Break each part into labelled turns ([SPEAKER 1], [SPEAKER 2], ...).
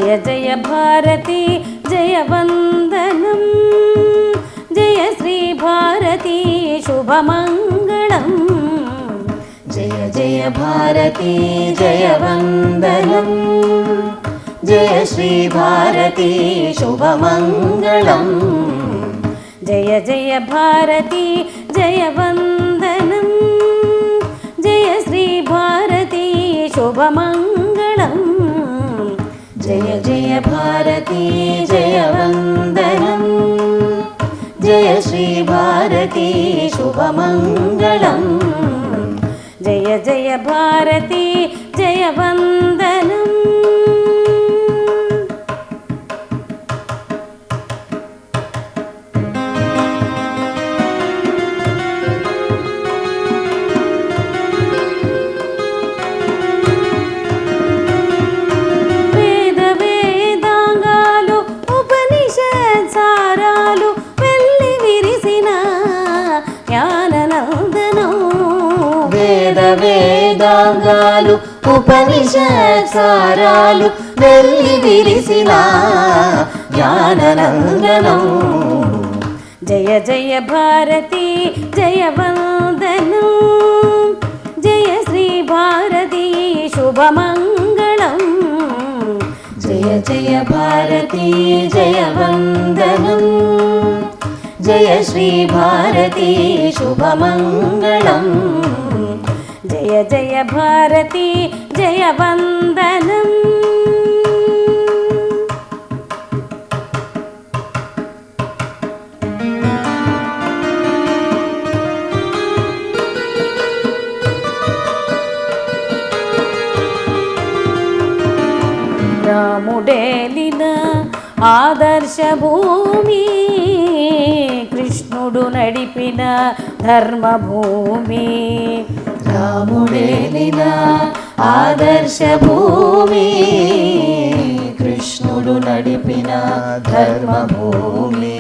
[SPEAKER 1] జయ జయ భారతి జయ వందనం జయ శ్రీ భారతి శుభమంగళం జయ జయ భారతి జయ వందనం జయ శ్రీ భారతి శుభమంగళం జయ జయ భారతి జయ వందనం జయ శ్రీ భారతి శుభమంగళం జయ జయ భారతి జయ వందనం జయ శ్రీ భారతి శుభమంగళం జయ జయ భారతి జయ వందనం వేదాంగాలు ఉపనిషత్సారాలు వెల్లి విరిసిన జ్ఞాననందనం జయ జయ భారతి జయ వందనం జయ శ్రీ భారతి శుభమంగళం జయ జయ భారతి జయ వందనం జయ శ్రీ భారతి శుభమంగళం జయ జయ భారతి జయ వందనం రాముడేలిన ఆదర్శ భూమి కృష్ణుడు నడిపిన ధర్మభూమి రాముడేలిన ఆదర్శ భూమి కృష్ణుడు నడిపిన ధర్మభూమి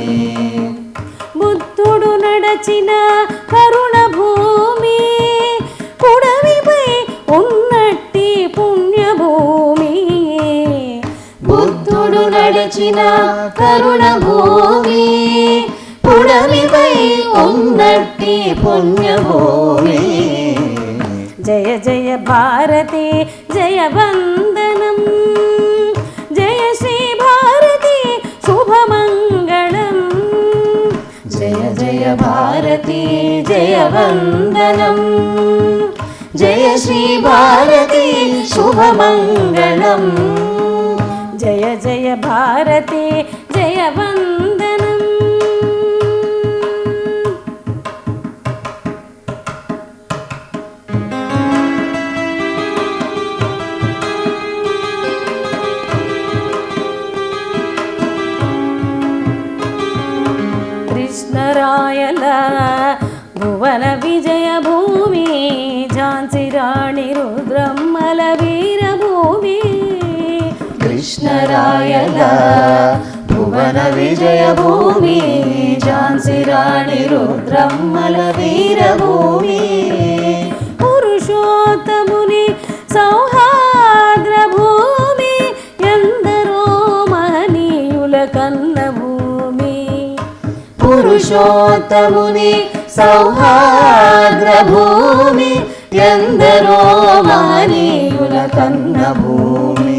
[SPEAKER 1] బుద్ధుడు నడచిన కరుణ భూమి పుడమిపై ఉన్నట్టి పుణ్యభూమి బుద్ధుడు నడచిన కరుణ భూమి పుడమిపై ఉన్నట్టి పుణ్యభూమి జయ జయ భారతి జయ వందనం జయ శ్రీ భారతి శుభమంగళం జయ జయ భారతి జయ వందనం జయ శ్రీ భారతి శుభమంగళం జయ జయ భారతి జయ వందనం కృష్ణరాయల భువన విజయ భూమి ఝాన్సీ రాణి రుద్రమ్మల వీరభూమి కృష్ణరాయల భువన విజయ భూమి ఝాన్సీ రాణి రుద్రమ్మల వీరభూమి పురుషోత్తముని సౌహార్ద్ర భూమి ఎందరో మహనీయుల కన్న భూమి పురుషోత్తముని సౌహార్ద్ర భూమి ఎందరో మహనీయుల కన్న భూమి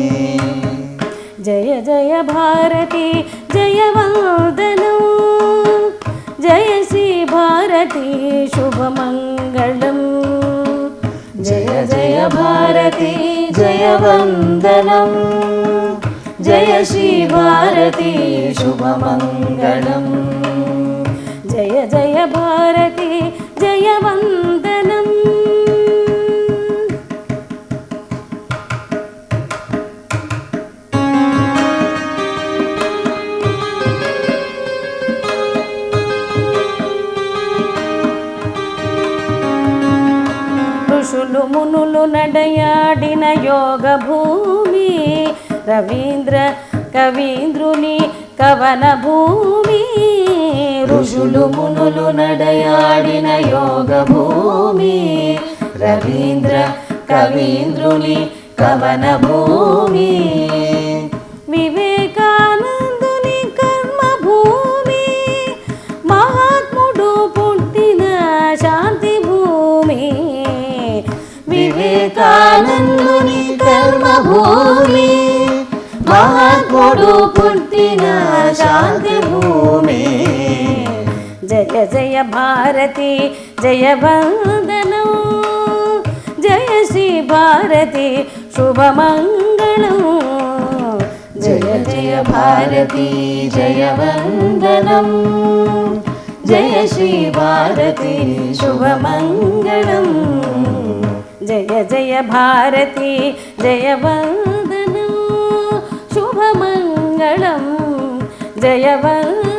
[SPEAKER 1] జయ జయ భారతి జయ వందనం జయ శ్రీ భారతి శుభమంగళం జయ జయ భారతి జయ వందనం జయ శ్రీ భారతి శుభమంగళం జయ జయ భారతి జయ వందనం ఋషులు మునులు నడయాడిన యోగ భూమి రవీంద్ర కవీంద్రుని కవన భూమి ఋషులు మునులు నడయాడిన యోగ భూమి రవీంద్ర కవీంద్రుని కవన భూమి జయ జయ భారతి జయ వందనం జయ శ్రీ భారతి శుభమంగళం జయ జయ భారతి జయ వందనం జయ శ్రీ భారతి శుభమంగళం జయ జయ భారతి జయ వందనం శుభమంగళం జయ వందనం